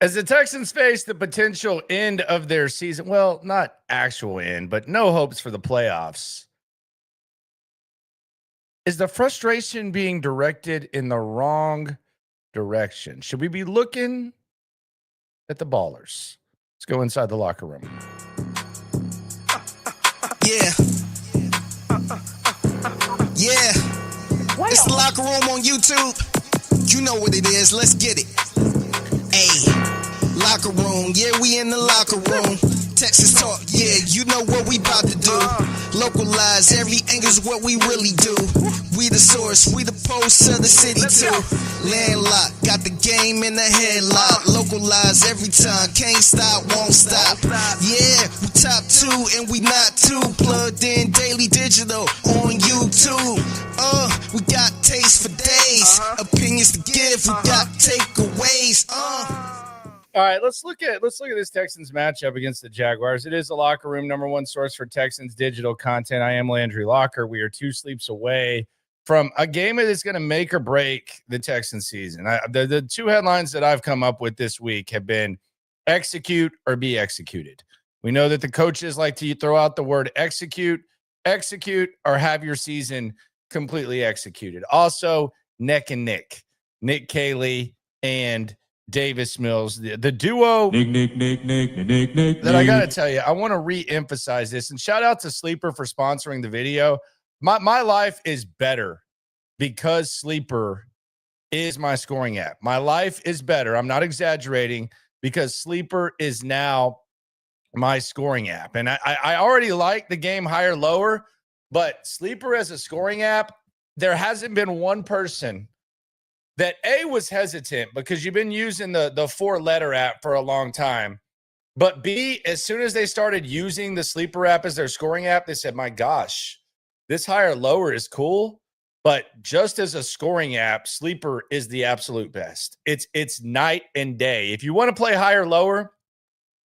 As the Texans face the potential end of their season, well, not actual end, but no hopes for the playoffs, is the frustration being directed in the wrong direction? Should we be looking at the ballers? Let's go inside the locker room. Yeah. Yeah. It's the locker room on YouTube. You know what it is. Let's get it. Hey, locker room. Yeah, we in the locker room. Texas talk. Yeah, you know what we about to do. Localize every angle's what we really do. We the source. We the pulse of the city too. Landlocked. Got the game in the headlock. Localize every time. Can't stop, won't stop. Yeah, we top 2 and we not too. Plugged in daily digital on YouTube. We got taste for days. Opinions to give. We got takeaways. All right, let's look at this Texans matchup against the Jaguars. It is the locker room, number one source for Texans digital content. I am Landry Locker. We are 2 sleeps away from a game that is going to make or break the Texans season. The 2 headlines that I've come up with this week have been execute or be executed. We know that the coaches like to throw out the word execute, or have your season completely executed. Also, neck and Nick Caley and Davis Mills, the duo. Nick. That I got to tell you, I want to re-emphasize this, and shout out to Sleeper for sponsoring the video. My life is better because Sleeper is my scoring app. My life is better. I'm not exaggerating, because Sleeper is now my scoring app. And I already like the game higher, lower, but Sleeper as a scoring app, there hasn't been one person that A, was hesitant because you've been using the 4-letter app for a long time. But B, as soon as they started using the Sleeper app as their scoring app, they said, my gosh, this higher lower is cool. But just as a scoring app, Sleeper is the absolute best. It's night and day. If you want to play higher lower,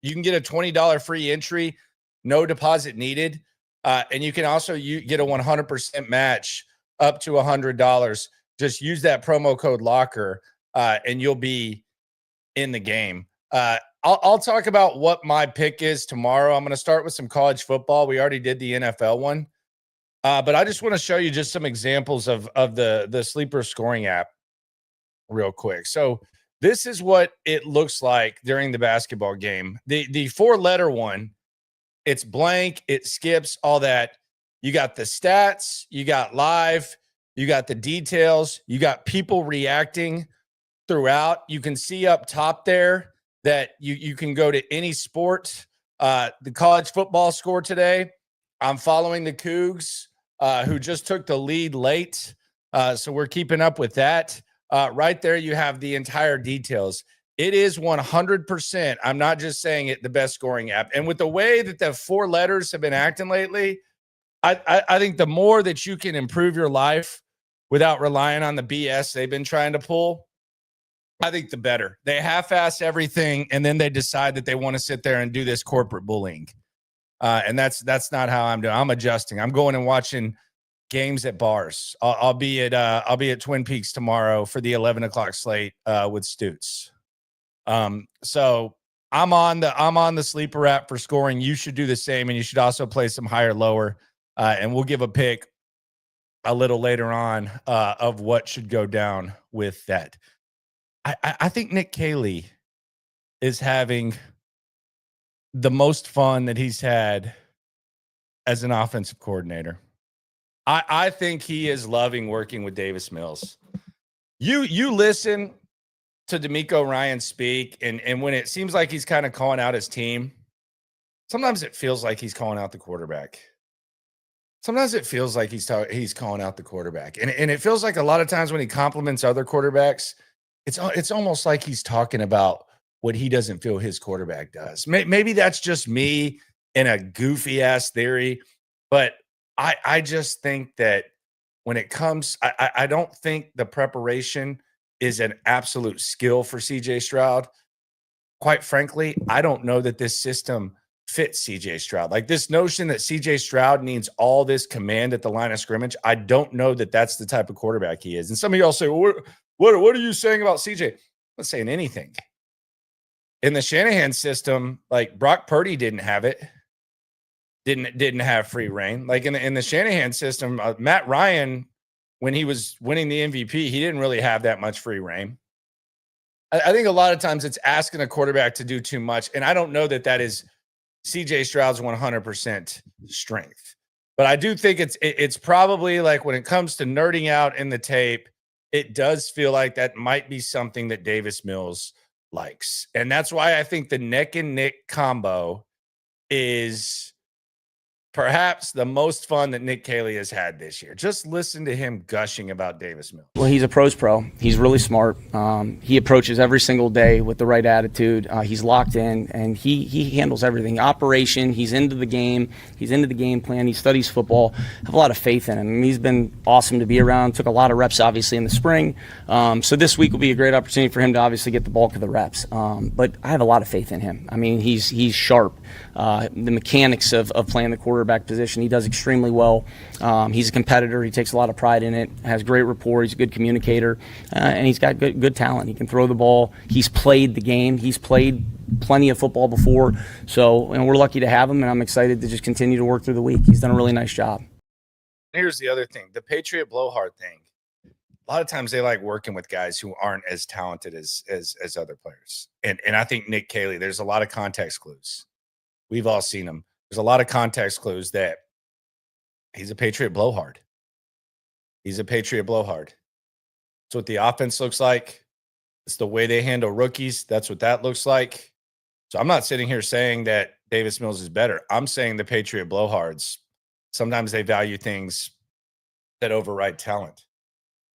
you can get a $20 free entry, no deposit needed. And you can also get a 100% match up to $100. Just use that promo code LOCKER, and you'll be in the game. I'll talk about what my pick is tomorrow. I'm going to start with some college football. We already did the NFL one. But I just want to show you just some examples of the Sleeper scoring app real quick. So this is what it looks like during the basketball game. The 4-letter one, it's blank, it skips, all that. You got the stats, you got live, you got the details, you got people reacting throughout. You can see up top there that you can go to any sport. The college football score today, I'm following the Cougs, who just took the lead late. So we're keeping up with that. Right there, you have the entire details. It is 100%. I'm not just saying it, the best scoring app. And with the way that the 4 letters have been acting lately, I think the more that you can improve your life without relying on the BS they've been trying to pull, I think the better. They half-ass everything, and then they decide that they want to sit there and do this corporate bullying. And that's not how I'm doing. I'm adjusting. I'm going and watching games at bars. I'll be at Twin Peaks tomorrow for the 11 o'clock slate with Stutes. So I'm on the Sleeper app for scoring. You should do the same, and you should also play some higher, lower. And we'll give a pick a little later on of what should go down with that. I think Nick Caley is having the most fun that he's had as an offensive coordinator. I think he is loving working with Davis Mills. You listen to DeMeco Ryan speak, and when it seems like he's kind of calling out his team, sometimes it feels like he's calling out the quarterback. Sometimes it feels like he's calling out the quarterback. And it feels like a lot of times when he compliments other quarterbacks, it's almost like he's talking about what he doesn't feel his quarterback does. Maybe that's just me in a goofy ass theory, but I just think that when it comes, I don't think the preparation is an absolute skill for CJ Stroud. Quite frankly, I don't know that this system fits CJ Stroud. Like this notion that CJ Stroud needs all this command at the line of scrimmage, I don't know that that's the type of quarterback he is. And some of y'all say, well, what are you saying about CJ? I'm not saying anything. In the Shanahan system, like Brock Purdy didn't have it. Didn't have free reign. Like in the Shanahan system, Matt Ryan, when he was winning the MVP, he didn't really have that much free reign. I think a lot of times it's asking a quarterback to do too much. And I don't know that is CJ Stroud's 100% strength. But I do think it's probably like when it comes to nerding out in the tape, it does feel like that might be something that Davis Mills likes. And that's why I think the Nick and Nick combo is perhaps the most fun that Nick Caley has had this year. Just listen to him gushing about Davis Mills. Well, he's a pro's pro. He's really smart. He approaches every single day with the right attitude. He's locked in, and he handles everything. Operation, he's into the game. He's into the game plan. He studies football. I have a lot of faith in him. I mean, he's been awesome to be around. Took a lot of reps, obviously, in the spring. So this week will be a great opportunity for him to obviously get the bulk of the reps. But I have a lot of faith in him. I mean, he's sharp. The mechanics of playing the quarterback position, he does extremely well. He's a competitor. He takes a lot of pride in it, has great rapport. He's a good communicator, and he's got good talent. He can throw the ball. He's played the game. He's played plenty of football before. So, and we're lucky to have him, and I'm excited to just continue to work through the week. He's done a really nice job. Here's the other thing, the Patriot blowhard thing. A lot of times they like working with guys who aren't as talented as other players. And I think Nick Caley, there's a lot of context clues. We've all seen him. There's a lot of context clues that he's a Patriot blowhard. He's a Patriot blowhard. That's what the offense looks like. It's the way they handle rookies. That's what that looks like. So I'm not sitting here saying that Davis Mills is better. I'm saying the Patriot blowhards, sometimes they value things that override talent.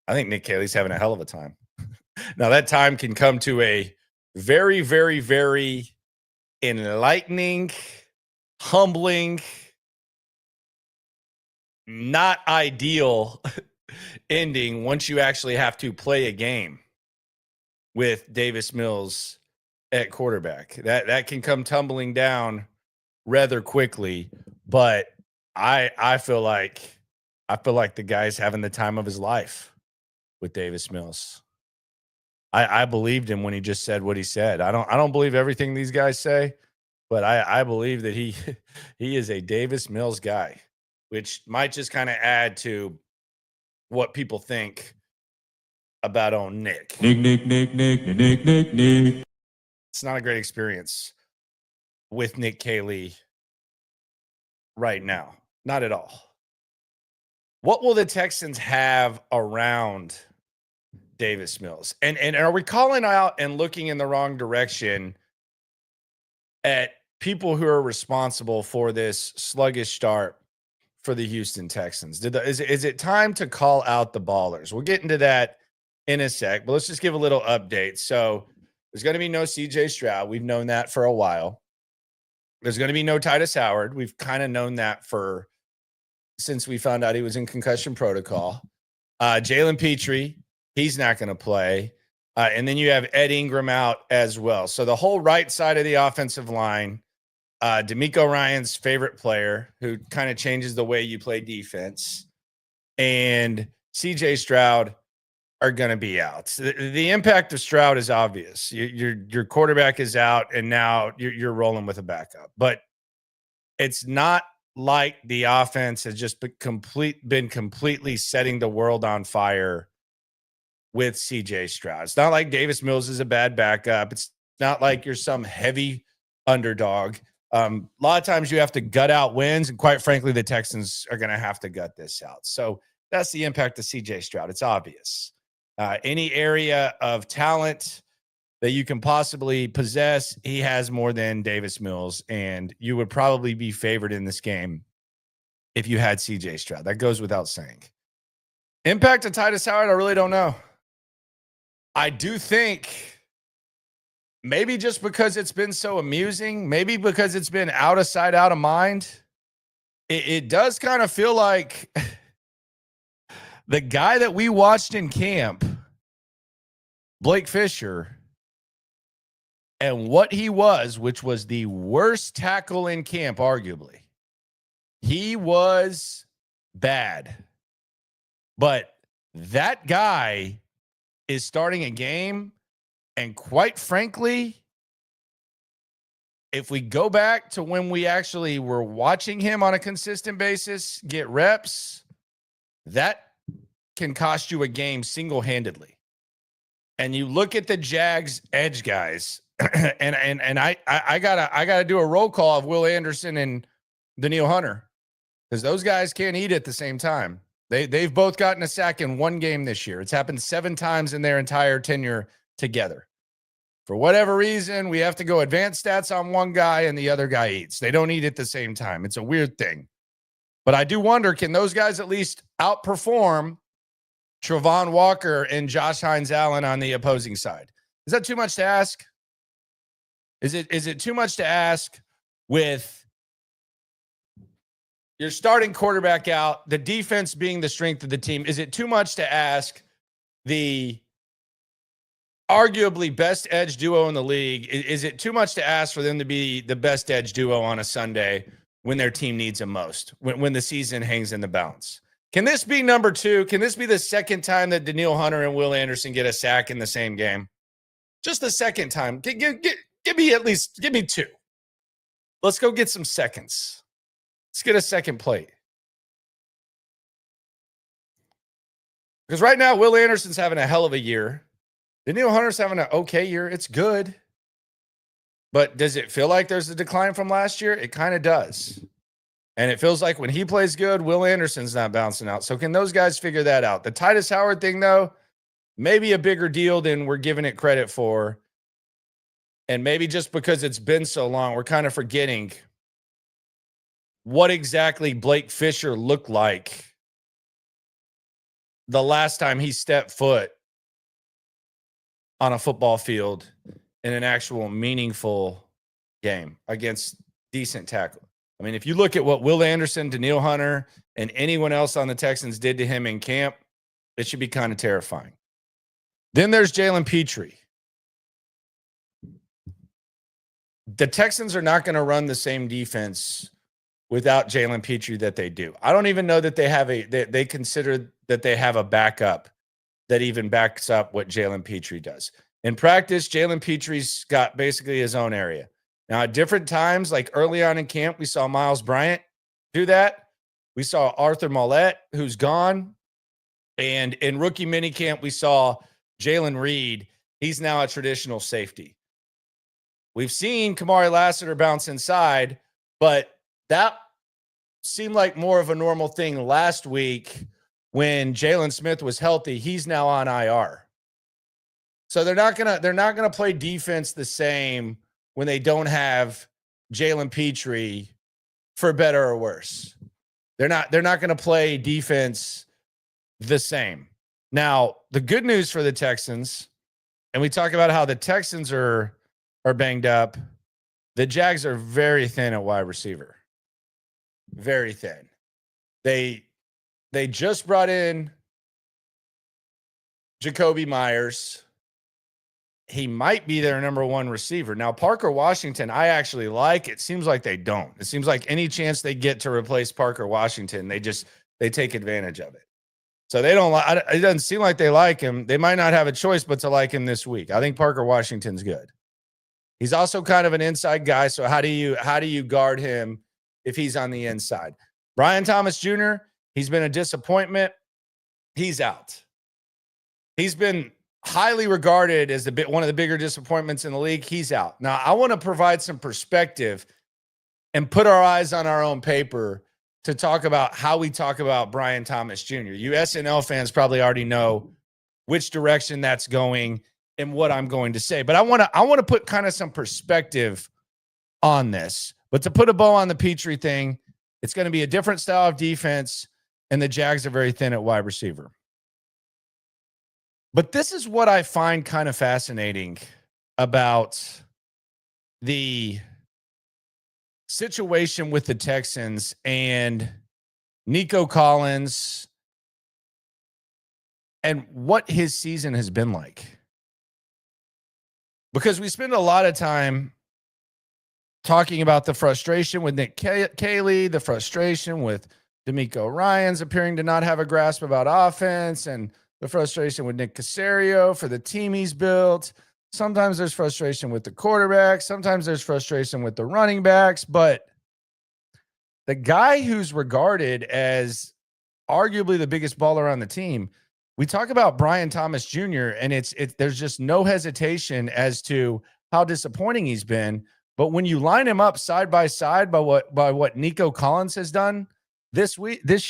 I think Nick Caley's having a hell of a time. Now, that time can come to a very, very, very enlightening, humbling, not ideal ending once you actually have to play a game with Davis Mills at quarterback. That can come tumbling down rather quickly, but I feel like the guy's having the time of his life with Davis Mills. I believed him when he just said what he said. I don't believe everything these guys say, but I believe that he is a Davis Mills guy, which might just kind of add to what people think about Nick. Nick. It's not a great experience with Nick Caley right now. Not at all. What will the Texans have around Davis Mills? And are we calling out and looking in the wrong direction at people who are responsible for this sluggish start for the Houston Texans? Is it time to call out the ballers? We'll get into that in a sec, but let's just give a little update. So there's going to be no CJ Stroud. We've known that for a while. There's going to be no Titus Howard. We've kind of known that since we found out he was in concussion protocol. Jalen Petrie, he's not going to play. And then you have Ed Ingram out as well. So the whole right side of the offensive line, DeMeco Ryan's favorite player, who kind of changes the way you play defense, and CJ Stroud are going to be out. So the impact of Stroud is obvious. Your quarterback is out, and now you're rolling with a backup. But it's not like the offense has just been completely setting the world on fire with CJ Stroud. It's not like Davis Mills is a bad backup. It's not like you're some heavy underdog. A lot of times you have to gut out wins, and quite frankly, the Texans are going to have to gut this out. So that's the impact of CJ Stroud. It's obvious. Any area of talent that you can possibly possess, he has more than Davis Mills, and you would probably be favored in this game if you had CJ Stroud. That goes without saying. Impact of Titus Howard, I really don't know. I do think maybe just because it's been so amusing, maybe because it's been out of sight, out of mind, it does kind of feel like the guy that we watched in camp, Blake Fisher, and what he was, which was the worst tackle in camp, arguably. He was bad. But that guy is starting a game, and quite frankly, if we go back to when we actually were watching him on a consistent basis get reps, that can cost you a game single-handedly. And you look at the Jags edge guys, and I gotta do a roll call of Will Anderson and Danielle Hunter, because those guys can't eat at the same time. They've both gotten a sack in one game this year. It's happened 7 times in their entire tenure together. For whatever reason, we have to go advanced stats on one guy and the other guy eats. They don't eat at the same time. It's a weird thing. But I do wonder, can those guys at least outperform Travon Walker and Josh Hines-Allen on the opposing side? Is that too much to ask? Is it too much to ask with your starting quarterback out, the defense being the strength of the team? Is it too much to ask the arguably best edge duo in the league? Is it too much to ask for them to be the best edge duo on a Sunday when their team needs them most, when the season hangs in the balance? Can this be number 2? Can this be the second time that Danielle Hunter and Will Anderson get a sack in the same game? Just the second time. Give me 2. Let's go get some seconds. Let's get a second plate. Because right now, Will Anderson's having a hell of a year. Danielle Hunter's having an okay year. It's good. But does it feel like there's a decline from last year? It kind of does. And it feels like when he plays good, Will Anderson's not bouncing out. So can those guys figure that out? The Titus Howard thing, though, maybe a bigger deal than we're giving it credit for. And maybe just because it's been so long, we're kind of forgetting what exactly Blake Fisher looked like the last time he stepped foot on a football field in an actual meaningful game against decent tackle. I mean, if you look at what Will Anderson, Danielle Hunter, and anyone else on the Texans did to him in camp, it should be kind of terrifying. Then there's Jalen Petrie. The Texans are not going to run the same defense without Jalen Petrie that they do. I don't even know that they have they consider that they have a backup that even backs up what Jalen Petrie does. In practice, Jalen Petrie's got basically his own area. Now, at different times, like early on in camp, we saw Miles Bryant do that. We saw Arthur Mollett, who's gone. And in rookie minicamp, we saw Jalen Reed. He's now a traditional safety. We've seen Kamari Lassiter bounce inside, but that seemed like more of a normal thing last week when Jalen Smith was healthy. He's now on IR. So they're not gonna play defense the same when they don't have Jalen Petrie, for better or worse. They're not gonna play defense the same. Now, the good news for the Texans, and we talk about how the Texans are banged up. The Jags are very thin at wide receiver. Very thin. They just brought in Jacoby Myers. He might be their number 1 receiver. Now, Parker Washington, I actually like. It seems like they don't. It seems like any chance they get to replace Parker Washington, they take advantage of it. So they don't like. It doesn't seem like they like him. They might not have a choice but to like him this week. I think Parker Washington's good. He's also kind of an inside guy. So how do you guard him if he's on the inside? Brian Thomas Jr., he's been a disappointment. He's out. He's been highly regarded as one of the bigger disappointments in the league. He's out. Now, I want to provide some perspective and put our eyes on our own paper to talk about how we talk about Brian Thomas Jr. You SNL fans probably already know which direction that's going and what I'm going to say. But I want to put kind of some perspective on this. But to put a bow on the Petrie thing, it's going to be a different style of defense, and the Jags are very thin at wide receiver. But this is what I find kind of fascinating about the situation with the Texans and Nico Collins and what his season has been like. Because we spend a lot of time talking about the frustration with Nick Caley, the frustration with DeMeco Ryans appearing to not have a grasp about offense, and the frustration with Nick Caserio for the team he's built, Sometimes there's frustration with the quarterback. Sometimes there's frustration with the running backs. But the guy who's regarded as arguably the biggest baller on the team, we talk about Brian Thomas Jr., and there's just no hesitation as to how disappointing he's been. But when you line him up side by side by what Nico Collins has done this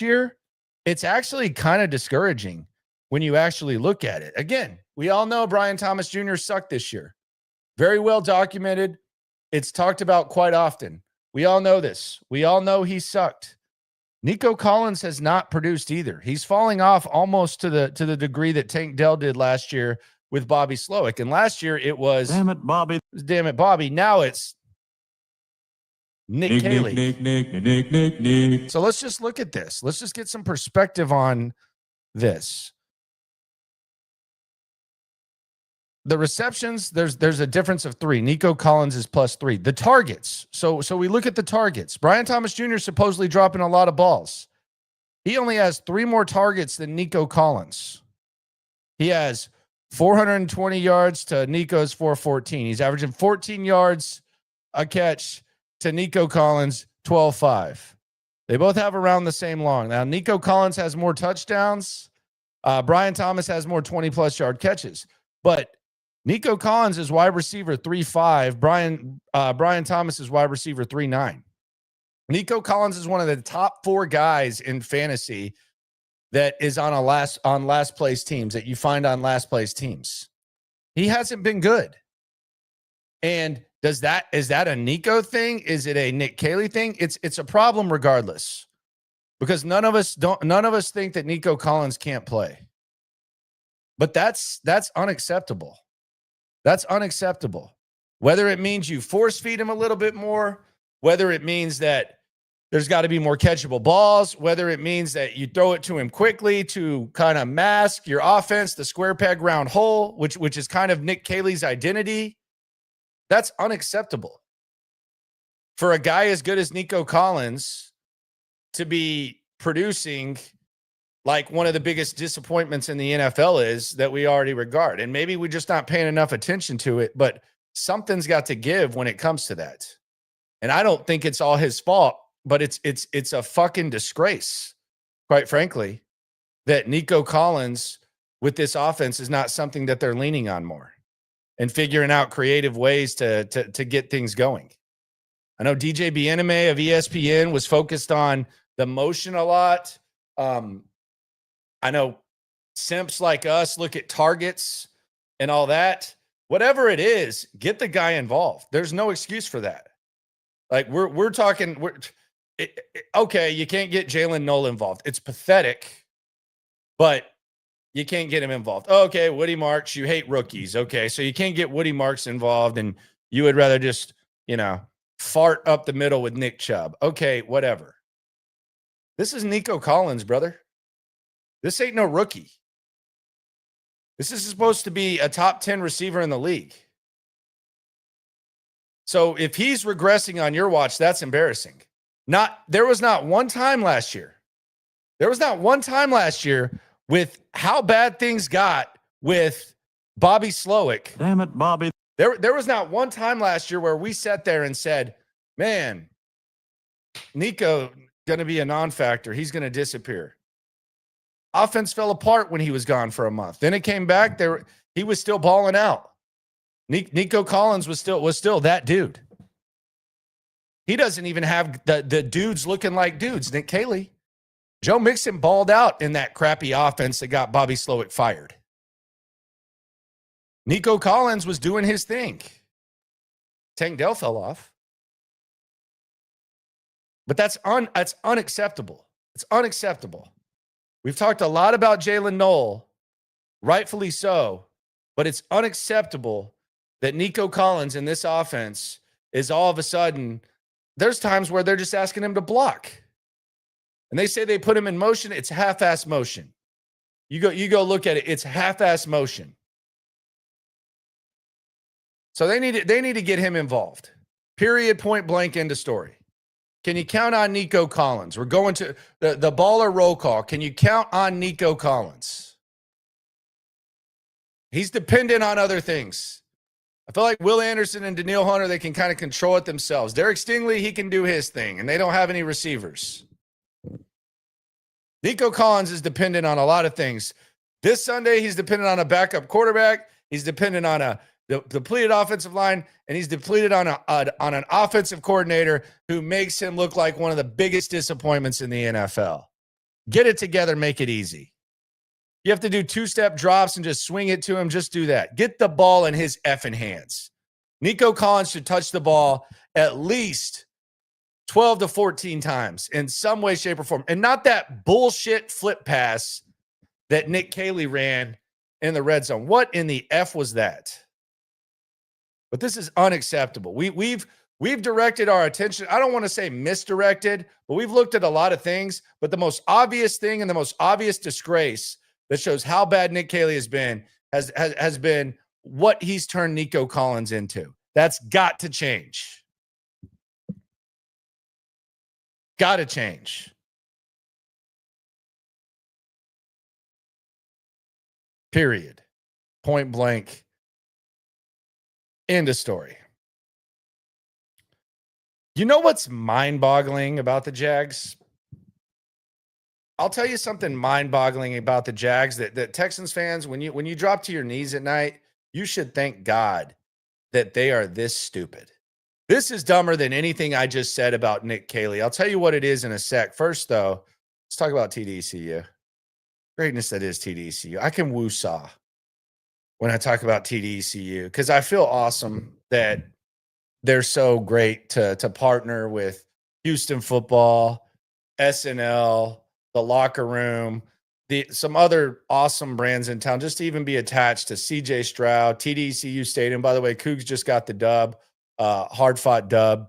year, it's actually kind of discouraging when you actually look at it. Again, we all know Brian Thomas Jr. sucked this year. Very well documented. It's talked about quite often. We all know this. We all know he sucked. Nico Collins has not produced either. He's falling off almost to the degree that Tank Dell did last year with Bobby Slowick. And last year it was damn it, Bobby. Now it's Nick Caley. Nick. So let's just look at this. Let's just get some perspective on this. The receptions, there's a difference of 3. Nico Collins is +3. The targets. So we look at the targets. Brian Thomas Jr. supposedly dropping a lot of balls. He only has 3 more targets than Nico Collins. He has 420 yards to Nico's 414. He's averaging 14 yards a catch to Nico Collins 12.5. They both have around the same long. Now, Nico Collins has more touchdowns. Brian Thomas has more 20-plus yard catches. But Nico Collins is wide receiver 3.5. Brian Thomas is wide receiver 3.9. Nico Collins is one of the top 4 guys in fantasy that is on last place teams that you find on last place teams. He hasn't been good. And is that a Nico thing? Is it a Nick Caley thing? It's a problem regardless, because none of us think that Nico Collins can't play. But that's unacceptable. That's unacceptable. Whether it means you force feed him a little bit more, whether it means that there's got to be more catchable balls, whether it means that you throw it to him quickly to kind of mask your offense, the square peg round hole, which is kind of Nick Caley's identity. That's unacceptable. For a guy as good as Nico Collins to be producing like one of the biggest disappointments in the NFL is that we already regard. And maybe we're just not paying enough attention to it, but something's got to give when it comes to that. And I don't think it's all his fault, but it's a fucking disgrace, quite frankly, that Nico Collins with this offense is not something that they're leaning on more and figuring out creative ways to get things going. I know DJ Bieneme of ESPN was focused on the motion a lot. I know simps like us look at targets and all that. Whatever it is, get the guy involved. There's no excuse for that. Like we're talking, okay, you can't get Jalen Noel involved. It's pathetic, but you can't get him involved. Okay, Woody Marks, you hate rookies. Okay, so you can't get Woody Marks involved, and you would rather just, fart up the middle with Nick Chubb. Okay, whatever. This is Nico Collins, brother. This ain't no rookie. This is supposed to be a top 10 receiver in the league. So if he's regressing on your watch, that's embarrassing. There was not one time last year. There was not one time last year with how bad things got with Bobby Slowick. Damn it, Bobby. There was not one time last year where we sat there and said, man, Nico going to be a non-factor. He's going to disappear. Offense fell apart when he was gone for a month. Then it came back. He was still balling out. Nico Collins was still that dude. He doesn't even have the dudes looking like dudes. Nick Caley. Joe Mixon balled out in that crappy offense that got Bobby Slowick fired. Nico Collins was doing his thing. Tank Dell fell off. But that's unacceptable. It's unacceptable. We've talked a lot about Jalen Noel, rightfully so, but it's unacceptable that Nico Collins in this offense is all of a sudden, there's times where they're just asking him to block. And they say they put him in motion. It's half-ass motion. You go look at it. It's half-ass motion. So they need to get him involved. Period, point blank, end of story. Can you count on Nico Collins? We're going to the baller roll call. Can you count on Nico Collins? He's dependent on other things. I feel like Will Anderson and Daniil Hunter, they can kind of control it themselves. Derek Stingley, he can do his thing, and they don't have any receivers. Nico Collins is dependent on a lot of things. This Sunday, he's dependent on a backup quarterback. He's dependent on a depleted offensive line, and he's depleted on an offensive coordinator who makes him look like one of the biggest disappointments in the NFL. Get it together, make it easy. You have to do two-step drops and just swing it to him. Just do that. Get the ball in his effing hands. Nico Collins should touch the ball at least 12 to 14 times in some way, shape, or form. And not that bullshit flip pass that Nick Caley ran in the red zone. What in the F was that? But this is unacceptable. We've directed our attention. I don't want to say misdirected, but we've looked at a lot of things. But the most obvious thing and the most obvious disgrace that shows how bad Nick Caley has been what he's turned Nico Collins into. That's got to change. Got to change. Period. Point blank. End of story. You know what's mind-boggling about the Jags? I'll tell you something mind-boggling about the Jags that Texans fans, when you drop to your knees at night, you should thank God that they are this stupid. This is dumber than anything I just said about Nick Caley. I'll tell you what it is in a sec. First, though, let's talk about TDCU. Greatness that is TDCU. I can woo-saw when I talk about TDCU because I feel awesome that they're so great to partner with Houston Football, SNL, the Locker Room, some other awesome brands in town, just to even be attached to CJ Stroud, TDCU Stadium. By the way, Cougs just got the dub, hard-fought dub.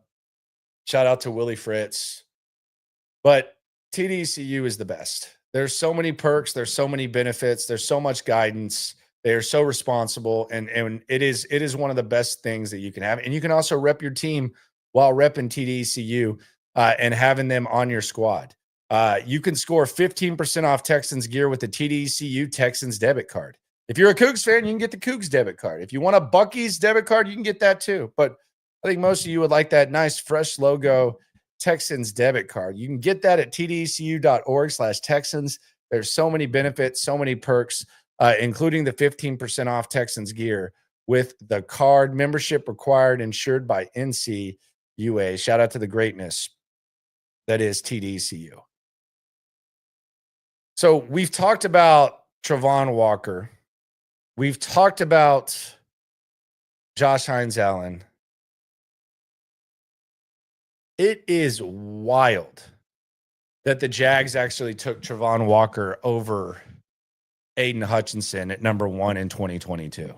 Shout out to Willie Fritz. But TDCU is the best. There's so many perks. There's so many benefits. There's so much guidance. They are so responsible, and it is one of the best things that you can have. And you can also rep your team while repping TDCU and having them on your squad. You can score 15% off Texans gear with the TDCU Texans debit card. If you're a Cougs fan, you can get the Cougs debit card. If you want a Buc-ee's debit card, you can get that too. But I think most of you would like that nice, fresh logo Texans debit card. You can get that at tdcu.org/Texans. There's so many benefits, so many perks, including the 15% off Texans gear with the card. Membership required, insured by NCUA. Shout out to the greatness that is TDCU. So we've talked about Travon Walker. We've talked about Josh Hines-Allen. It is wild that the Jags actually took Travon Walker over Aiden Hutchinson at number 1 in 2022.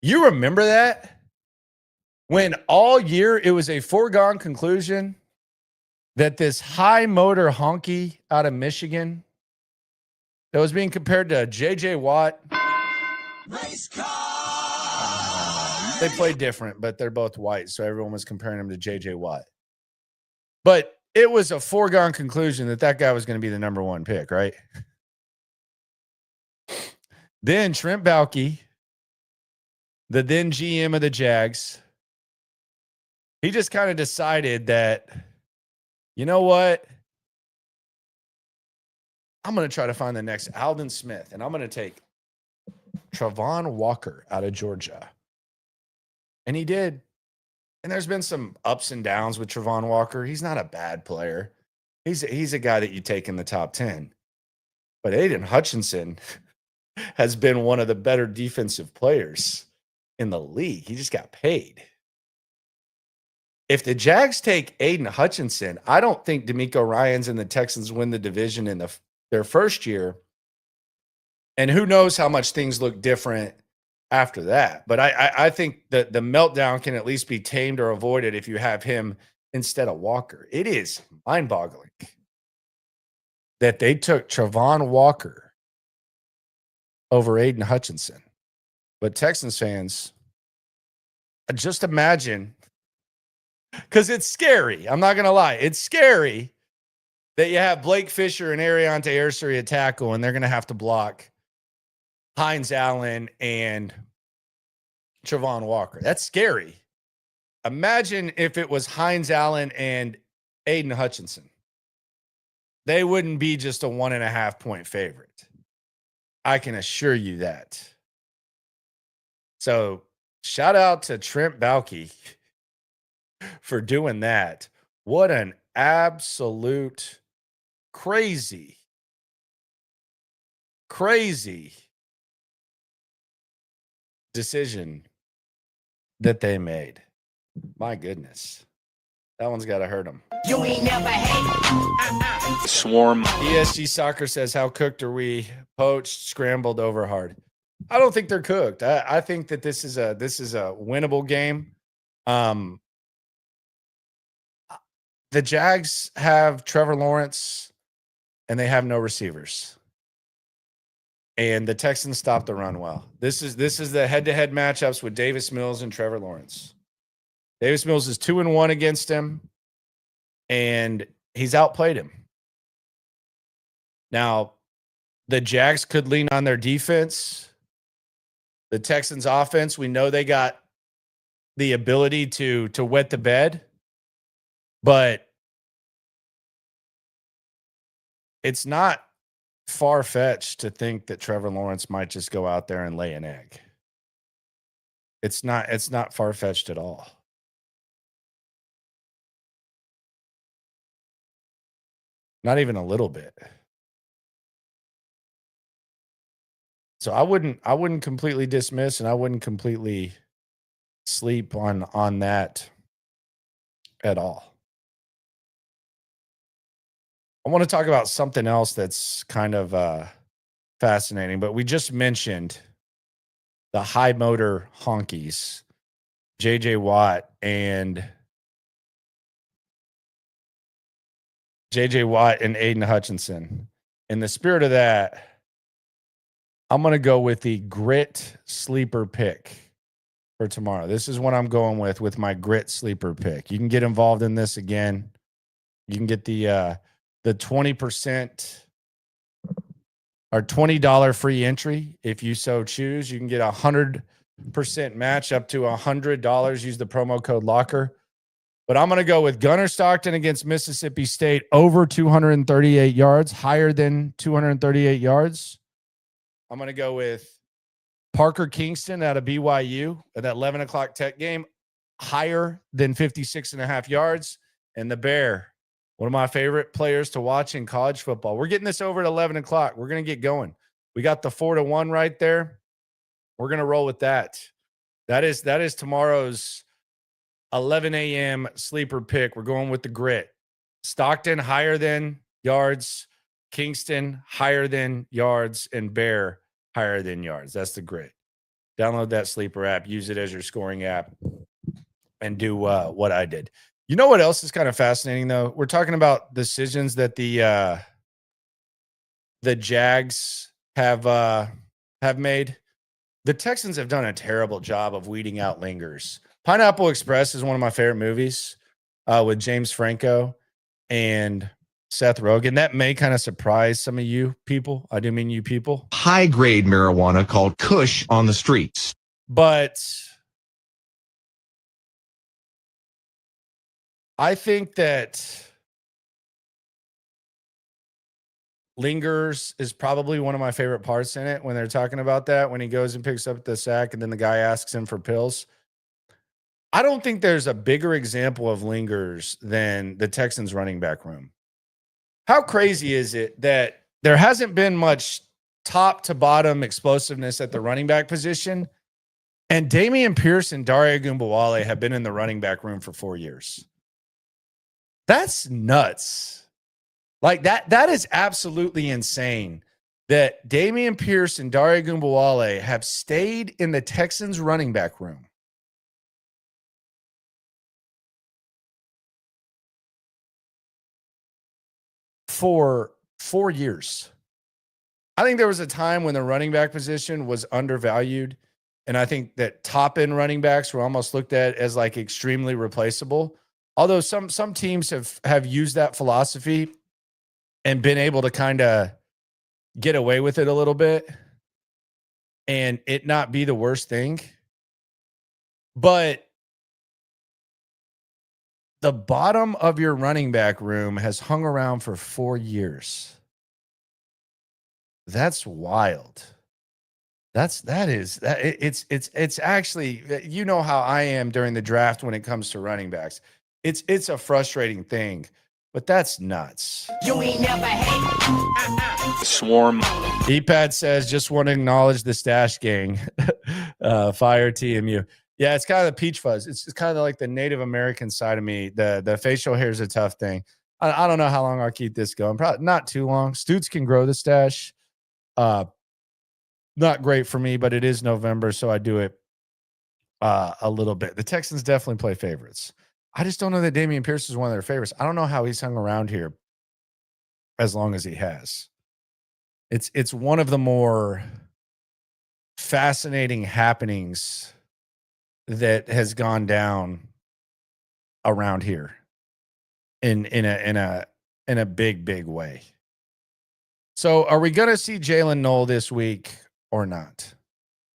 You remember that? When all year it was a foregone conclusion that this high motor honky out of Michigan that was being compared to J.J. Watt. Race car! They play different, but they're both white, so everyone was comparing him to J.J. Watt. But it was a foregone conclusion that guy was going to be the number 1 pick, right? Then Trent Baalke, the then GM of the Jags, he just kind of decided that, you know what? I'm going to try to find the next Aldon Smith, and I'm going to take Travon Walker out of Georgia. And he did. And there's been some ups and downs with Travon Walker. He's not a bad player. He's a guy that you take in the top 10. But Aiden Hutchinson has been one of the better defensive players in the league. He just got paid. If the Jags take Aiden Hutchinson, I don't think DeMeco Ryans and the Texans win the division in their first year. And who knows how much things look different after that. But I think that the meltdown can at least be tamed or avoided if you have him instead of Walker. It is mind-boggling that they took Travon Walker over Aiden Hutchinson. But Texans fans, just imagine, because it's scary. I'm not going to lie. It's scary that you have Blake Fisher and Ariante Arcery at tackle, and they're going to have to block Hines Allen and Travon Walker. That's scary. Imagine if it was Hines Allen and Aiden Hutchinson. They wouldn't be just a 1.5 point favorite. I can assure you that. So shout out to Trent Baalke for doing that. What an absolute crazy decision that they made. My goodness. That one's got to hurt them. You ain't never hate. Swarm. ESG Soccer says, how cooked are we? Poached, scrambled, over hard. I don't think they're cooked. I think that this is a winnable game. The Jags have Trevor Lawrence and they have no receivers. And the Texans stopped the run well. This is the head-to-head matchups with Davis Mills and Trevor Lawrence. Davis Mills is 2-1 against him, and he's outplayed him. Now, the Jags could lean on their defense. The Texans' offense, we know they got the ability to wet the bed, but it's not far-fetched to think that Trevor Lawrence might just go out there and lay an egg. It's not far-fetched at all. Not even a little bit. So I wouldn't completely dismiss, and I wouldn't completely sleep on that at all. I want to talk about something else that's kind of fascinating, but we just mentioned the high motor honkies, JJ Watt and Aiden Hutchinson. In the spirit of that, I'm going to go with the grit sleeper pick for tomorrow. This is what I'm going with my grit sleeper pick. You can get involved in this again. You can get the 20% or $20 free entry if you so choose. You can get 100% match up to $100. Use the promo code LOCKER. But I'm going to go with Gunnar Stockton against Mississippi State over 238 yards, higher than 238 yards. I'm going to go with Parker Kingston out of BYU at that 11 o'clock Tech game, higher than 56.5 yards. And the Bear, one of my favorite players to watch in college football. We're getting this over at 11 o'clock. We're going to get going. We got the 4-1 right there. We're going to roll with that. That is tomorrow's 11 a.m. sleeper pick. We're going with the grit. Stockton higher than yards, Kingston higher than yards, and Bear higher than yards. That's the grit. Download that sleeper app, use it as your scoring app, and do what I did. You know what else is kind of fascinating though? We're talking about decisions that the Jags have made. The Texans have done a terrible job of weeding out lingers. Pineapple Express is one of my favorite movies with James Franco and Seth Rogen. That may kind of surprise some of you people. I do mean you people. High-grade marijuana called Kush on the streets. But I think that lingers is probably one of my favorite parts in it when they're talking about that, when he goes and picks up the sack and then the guy asks him for pills. I don't think there's a bigger example of lingers than the Texans running back room. How crazy is it that there hasn't been much top to bottom explosiveness at the running back position, and Dameon Pierce and Dare Ogunbowale have been in the running back room for 4 years? That's nuts. Like that is absolutely insane that Dameon Pierce and Dare Ogunbowale have stayed in the Texans running back room for 4 years. I think there was a time when the running back position was undervalued, and I think that top end running backs were almost looked at as like extremely replaceable. Although some teams have used that philosophy and been able to kind of get away with it a little bit. and it not be the worst thing. But the bottom of your running back room has hung around for 4 years. That's wild. It's actually, you know how I am during the draft when it comes to running backs. It's a frustrating thing, but that's nuts. You ain't never hate. Swarm. EPAD says, just want to acknowledge the stash gang. Fire TMU. Yeah, it's kind of the peach fuzz. It's kind of like the Native American side of me. The facial hair is a tough thing. I don't know how long I'll keep this going. Probably not too long. Stoots can grow the stash. Not great for me, but it is November, so I do it a little bit. The Texans definitely play favorites. I just don't know that Dameon Pierce is one of their favorites. I don't know how he's hung around here as long as he has. It's one of the more fascinating happenings that has gone down around here in a big way. So are we going to see Jalen Knoll this week or not?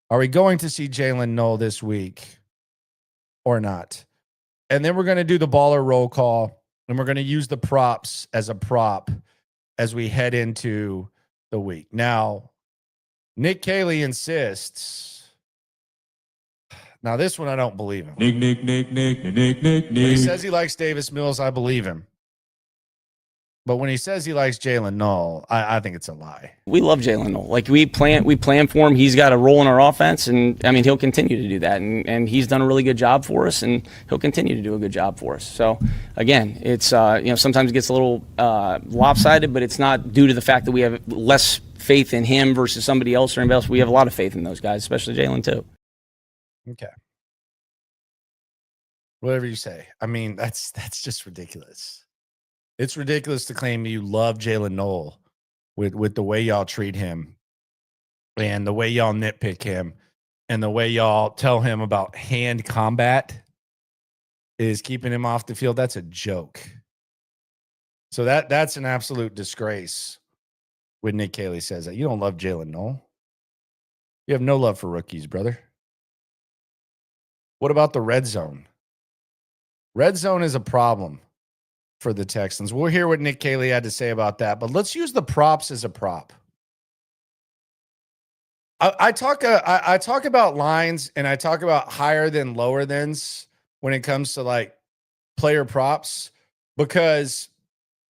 Are we going to see Jalen Knoll this week or not? And then we're going to do the baller roll call, and we're going to use the props as a prop as we head into the week. Now, Nick Caley insists. Now, this one I don't believe him. Nick. When he says he likes Davis Mills, I believe him. But when he says he likes Jalen Knoll, I think it's a lie. We love Jalen Knoll. Like we plan for him. He's got a role in our offense, and I mean he'll continue to do that. And he's done a really good job for us, and he'll continue to do a good job for us. So again, it's sometimes it gets a little lopsided, but it's not due to the fact that we have less faith in him versus somebody else or anybody else. We have a lot of faith in those guys, especially Jalen too. Okay. Whatever you say. I mean, that's just ridiculous. It's ridiculous to claim you love Jalen Knoll with the way y'all treat him and the way y'all nitpick him and the way y'all tell him about hand combat is keeping him off the field. That's a joke. So that's an absolute disgrace when Nick Caley says that. You don't love Jalen Knoll. You have no love for rookies, brother. What about the red zone? Red zone is a problem for the Texans. We'll hear what Nick Caley had to say about that, but let's use the props as a prop. I talk about lines and I talk about higher than lower thans when it comes to like player props because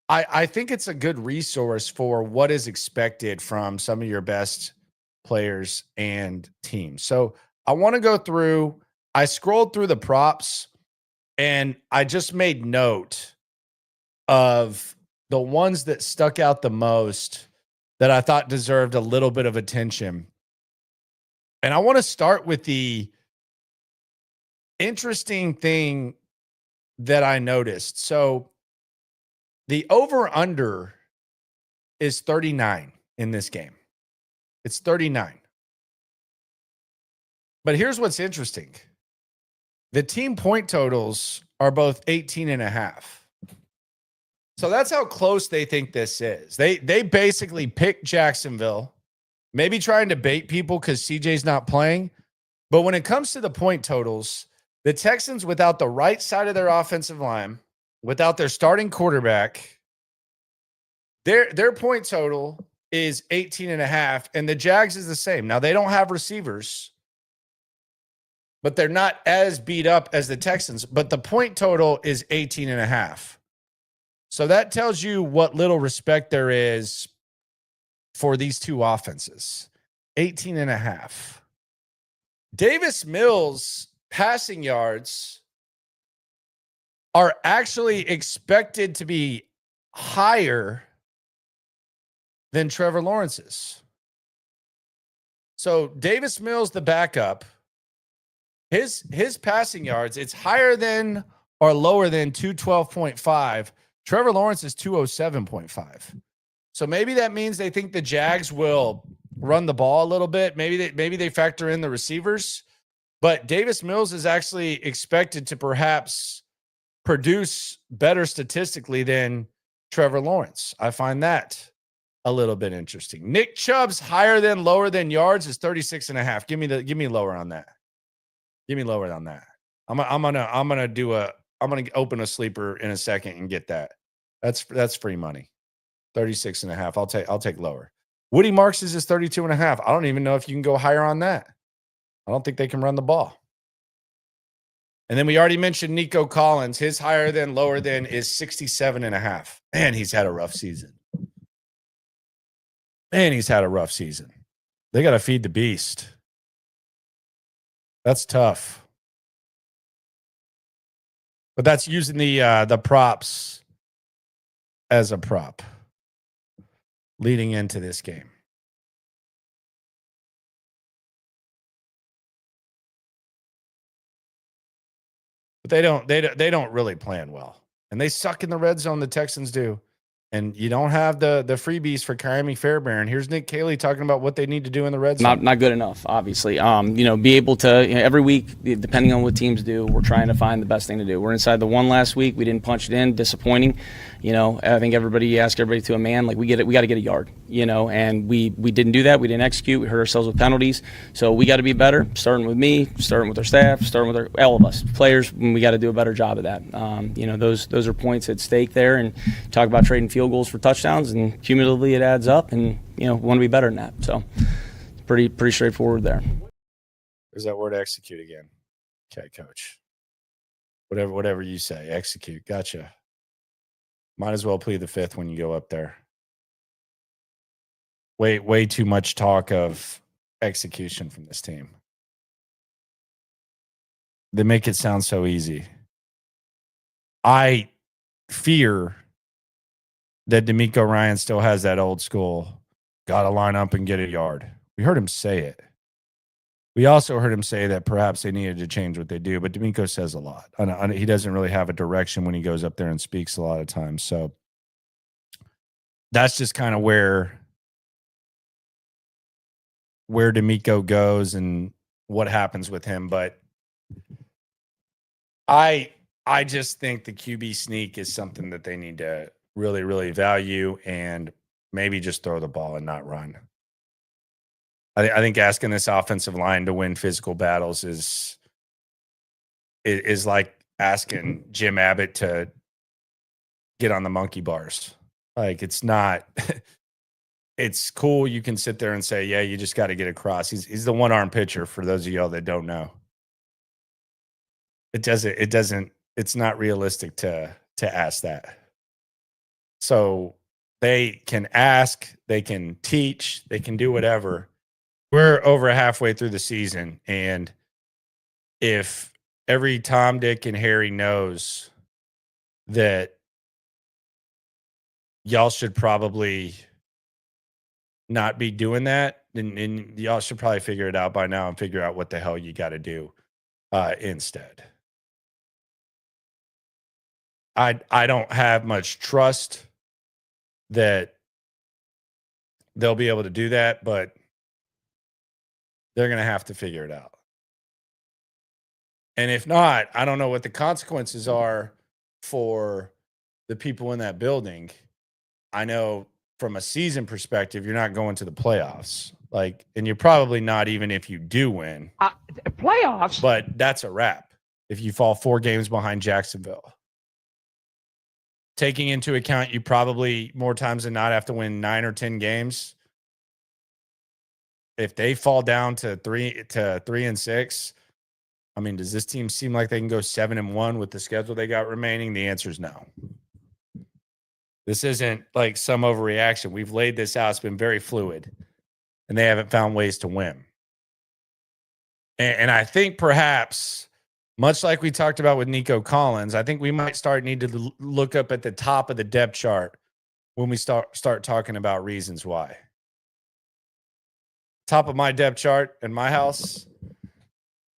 I think it's a good resource for what is expected from some of your best players and teams. So I want to go through. I scrolled through the props and I just made note of the ones that stuck out the most that I thought deserved a little bit of attention. And I want to start with the interesting thing that I noticed. So the over-under is 39 in this game. It's 39. But here's what's interesting. The team point totals are both 18.5. So that's how close they think this is. They basically picked Jacksonville, maybe trying to bait people because CJ's not playing. But when it comes to the point totals, the Texans, without the right side of their offensive line, without their starting quarterback, their point total is 18.5, and the Jags is the same. Now, they don't have receivers, but they're not as beat up as the Texans. But the point total is 18.5. So that tells you what little respect there is for these two offenses. 18.5. Davis Mills passing yards are actually expected to be higher than Trevor Lawrence's. So Davis Mills, the backup, his passing yards, it's higher than or lower than 212.5. Trevor Lawrence is 207.5. So maybe that means they think the Jags will run the ball a little bit. Maybe they factor in the receivers. But Davis Mills is actually expected to perhaps produce better statistically than Trevor Lawrence. I find that a little bit interesting. Nick Chubb's higher than, lower than yards is 36.5. Give me lower on that. Give me lower on that. I'm gonna open a sleeper in a second and get that. That's free money. 36.5. I'll take lower. Woody Marks is 32.5. I don't even know if you can go higher on that. I don't think they can run the ball. And then we already mentioned Nico Collins. His higher than, lower than is 67.5. Man, he's had a rough season. They got to feed the beast. That's tough. But that's using the props as a prop leading into this game. But they don't really plan well. And they suck in the red zone, the Texans do. And you don't have the freebies for Kyrie Fairbairn. Here's Nick Caley talking about what they need to do in the red zone. Not good enough, obviously. Be able to, every week, depending on what teams do, we're trying to find the best thing to do. We're inside the one last week. We didn't punch it in. Disappointing. I think ask everybody to a man, like we got to get a yard, and we didn't do that. We didn't execute. We hurt ourselves with penalties. So we got to be better, starting with me, starting with our staff, starting with all of us players. We got to do a better job of that. Those are points at stake there, and talk about trading field goals for touchdowns, and cumulatively it adds up, and we want to be better than that. So pretty straightforward there. There's that word execute again. Okay, coach. Whatever you say, execute. Gotcha. Might as well plead the fifth when you go up there. Way too much talk of execution from this team. They make it sound so easy. I fear that DeMeco Ryan still has that old school, got to line up and get a yard. We heard him say it. We also heard him say that perhaps they needed to change what they do, but DeMeco says a lot. He doesn't really have a direction when he goes up there and speaks a lot of times. So that's just kind of where DeMeco goes and what happens with him. But I just think the QB sneak is something that they need to really, really value, and maybe just throw the ball and not run. I think asking this offensive line to win physical battles is like asking Jim Abbott to get on the monkey bars. Like, it's not. It's cool. You can sit there and say, yeah, you just got to get across. He's the one-arm pitcher, for those of y'all that don't know. It's not realistic to ask that. So they can ask, they can teach, they can do whatever. We're over halfway through the season, and if every Tom, Dick, and Harry knows that y'all should probably not be doing that, then y'all should probably figure it out by now and figure out what the hell you got to do instead. I don't have much trust that they'll be able to do that, but they're going to have to figure it out. And if not, I don't know what the consequences are for the people in that building. I know from a season perspective, you're not going to the playoffs. And you're probably not, even if you do win. Playoffs? But that's a wrap if you fall 4 games behind Jacksonville. Taking into account you probably more times than not have to win 9 or 10 games. If they fall down to 3-6, I mean, does this team seem like they can go 7-1 with the schedule they got remaining? The answer is no. This isn't like some overreaction. We've laid this out. It's been very fluid, and they haven't found ways to win. And I think perhaps, much like we talked about with Nico Collins, I think we might need to look up at the top of the depth chart when we start talking about reasons why. Top of my depth chart in my house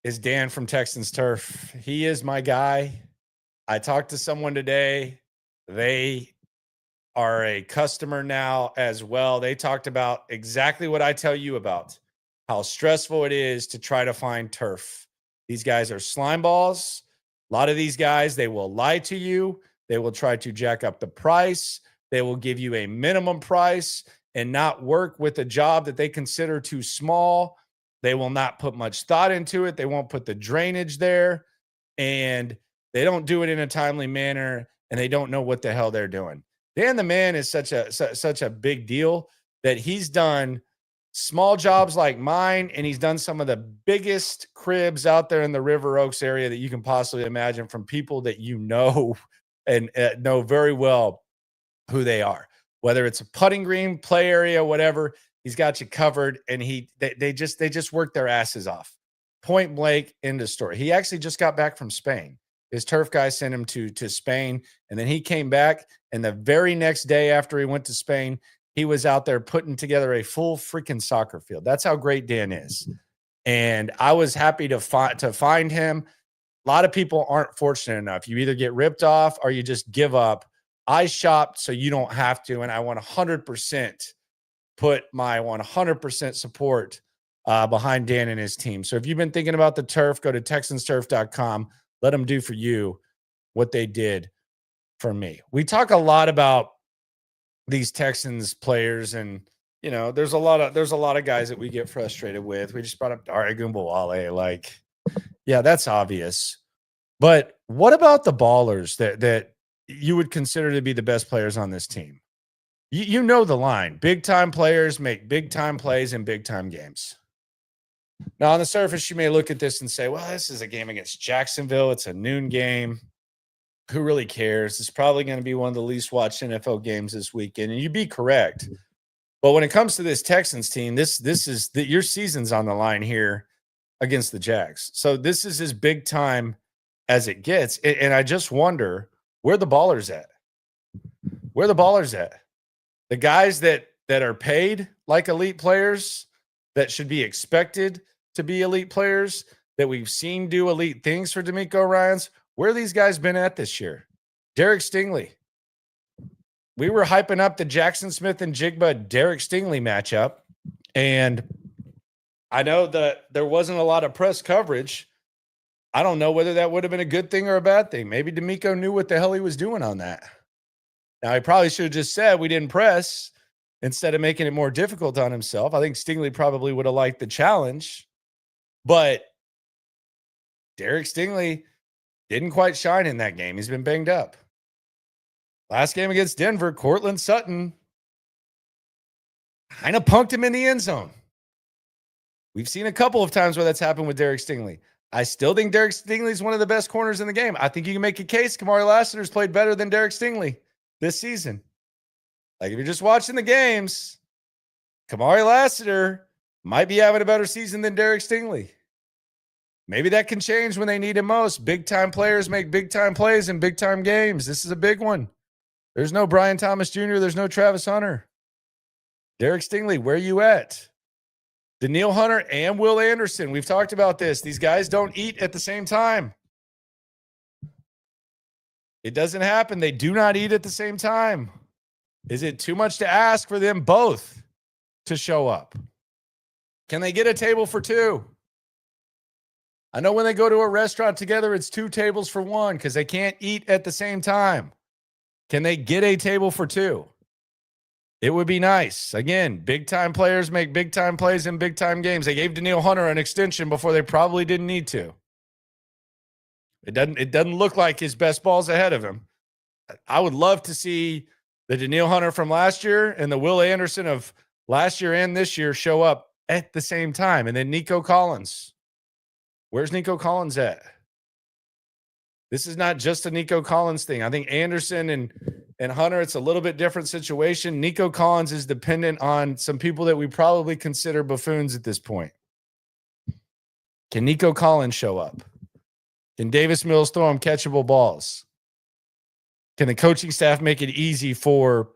is Dan from Texans Turf. He is my guy. I talked to someone today. They are a customer now as well. They talked about exactly what I tell you about, how stressful it is to try to find turf. These guys are slime balls. A lot of these guys, they will lie to you. They will try to jack up the price. They will give you a minimum price. and not work with a job that they consider too small. They will not put much thought into it. They won't put the drainage there, and they don't do it in a timely manner, and they don't know what the hell they're doing. Dan the Man is such a big deal that he's done small jobs like mine, and he's done some of the biggest cribs out there in the River Oaks area that you can possibly imagine from people that you know and know very well who they are. Whether it's a putting green, play area, whatever, he's got you covered, and they just work their asses off. Point blank, end of story. He actually just got back from Spain. His turf guy sent him to Spain, and then he came back, and the very next day after he went to Spain, he was out there putting together a full freaking soccer field. That's how great Dan is. And I was happy to find him. A lot of people aren't fortunate enough. You either get ripped off or you just give up. I shopped so you don't have to, and I want 100% put my 100% support behind Dan and his team. So if you've been thinking about the turf, go to TexansTurf.com. Let them do for you what they did for me. We talk a lot about these Texans players, and there's a lot of guys that we get frustrated with. We just brought up Dare Ogunbowale. Like, yeah, that's obvious. But what about the ballers that you would consider to be the best players on this team? You know the line. Big time players make big time plays in big time games. Now, on the surface, you may look at this and say, well, this is a game against Jacksonville. It's a noon game. Who really cares? It's probably going to be one of the least watched NFL games this weekend. And you'd be correct. But when it comes to this Texans team, this is your season's on the line here against the Jags. So this is as big time as it gets. And I just wonder where the ballers at. Where the ballers at? The guys that are paid like elite players, that should be expected to be elite players, that we've seen do elite things for DeMeco Ryans. Where are these guys been at this year? Derek Stingley. We were hyping up the Jackson Smith and Jigba Derek Stingley matchup, and I know that there wasn't a lot of press coverage. I don't know whether that would have been a good thing or a bad thing. Maybe DeMeco knew what the hell he was doing on that. Now, he probably should have just said we didn't press instead of making it more difficult on himself. I think Stingley probably would have liked the challenge, but Derek Stingley didn't quite shine in that game. He's been banged up. Last game against Denver, Cortland Sutton kind of punked him in the end zone. We've seen a couple of times where that's happened with Derek Stingley. I still think Derek Stingley is one of the best corners in the game. I think you can make a case Kamari Lassiter's played better than Derek Stingley this season. Like, if you're just watching the games, Kamari Lassiter might be having a better season than Derek Stingley. Maybe that can change when they need him most. Big-time players make big-time plays in big-time games. This is a big one. There's no Brian Thomas Jr. There's no Travis Hunter. Derek Stingley, where you at? Danielle Hunter and Will Anderson. We've talked about this. These guys don't eat at the same time. It doesn't happen. They do not eat at the same time. Is it too much to ask for them both to show up? Can they get a table for two? I know when they go to a restaurant together, it's 2 tables for 1 because they can't eat at the same time. Can they get a table for 2? It would be nice. Again, big-time players make big-time plays in big-time games. They gave Danielle Hunter an extension before they probably didn't need to. It doesn't look like his best ball's ahead of him. I would love to see the Danielle Hunter from last year and the Will Anderson of last year and this year show up at the same time. And then Nico Collins. Where's Nico Collins at? This is not just a Nico Collins thing. I think Anderson and Hunter, it's a little bit different situation. Nico Collins is dependent on some people that we probably consider buffoons at this point. Can Nico Collins show up? Can Davis Mills throw him catchable balls? Can the coaching staff make it easy for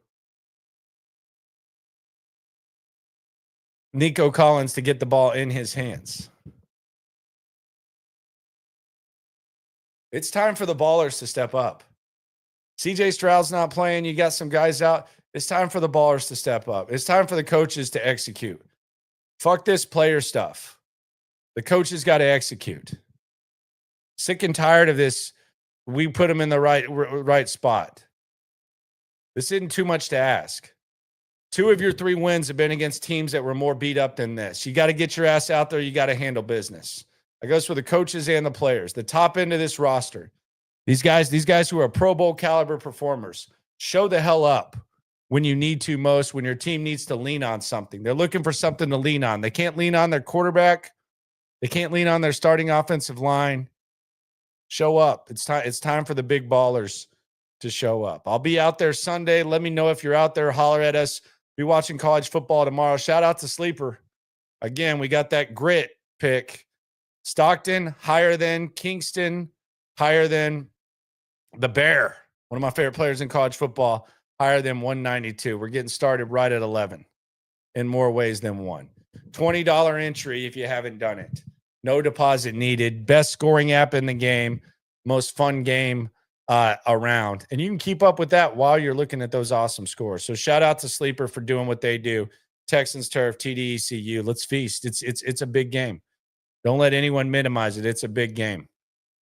Nico Collins to get the ball in his hands? It's time for the ballers to step up. CJ Stroud's not playing. You got some guys out. It's time for the ballers to step up. It's time for the coaches to execute. Fuck this player stuff. The coaches got to execute. Sick and tired of this. We put them in the right spot. This isn't too much to ask. 2 of your 3 wins have been against teams that were more beat up than this. You got to get your ass out there. You got to handle business. That goes for the coaches and the players. The top end of this roster, these guys who are Pro Bowl caliber performers, show the hell up when you need to most, when your team needs to lean on something. They're looking for something to lean on. They can't lean on their quarterback. They can't lean on their starting offensive line. Show up. It's time for the big ballers to show up. I'll be out there Sunday. Let me know if you're out there. Holler at us. Be watching college football tomorrow. Shout out to Sleeper. Again, we got that grit pick. Stockton, higher than Kingston, higher than the Bear. One of my favorite players in college football, higher than 192. We're getting started right at 11 in more ways than one. $20 entry if you haven't done it. No deposit needed. Best scoring app in the game. Most fun game around. And you can keep up with that while you're looking at those awesome scores. So shout out to Sleeper for doing what they do. Texans Turf, TDECU. Let's feast. It's a big game. Don't let anyone minimize it. It's a big game.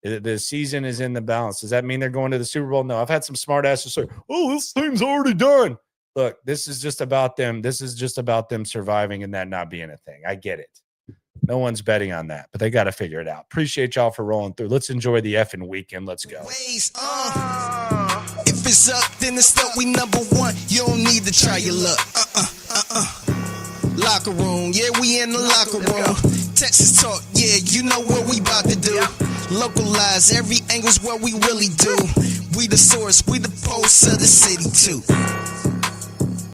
The season is in the balance. Does that mean they're going to the Super Bowl? No. I've had some smart asses say, oh, this team's already done. Look, this is just about them. This is just about them surviving and that not being a thing. I get it. No one's betting on that, but they got to figure it out. Appreciate y'all for rolling through. Let's enjoy the effing weekend. Let's go. If it's up, then it's up. We number one. You don't need to try your luck. Locker room, yeah, we in the locker room. Texas talk, yeah, you know what we about to do. Localize, every angle's what we really do. We the source, we the pulse of the city too.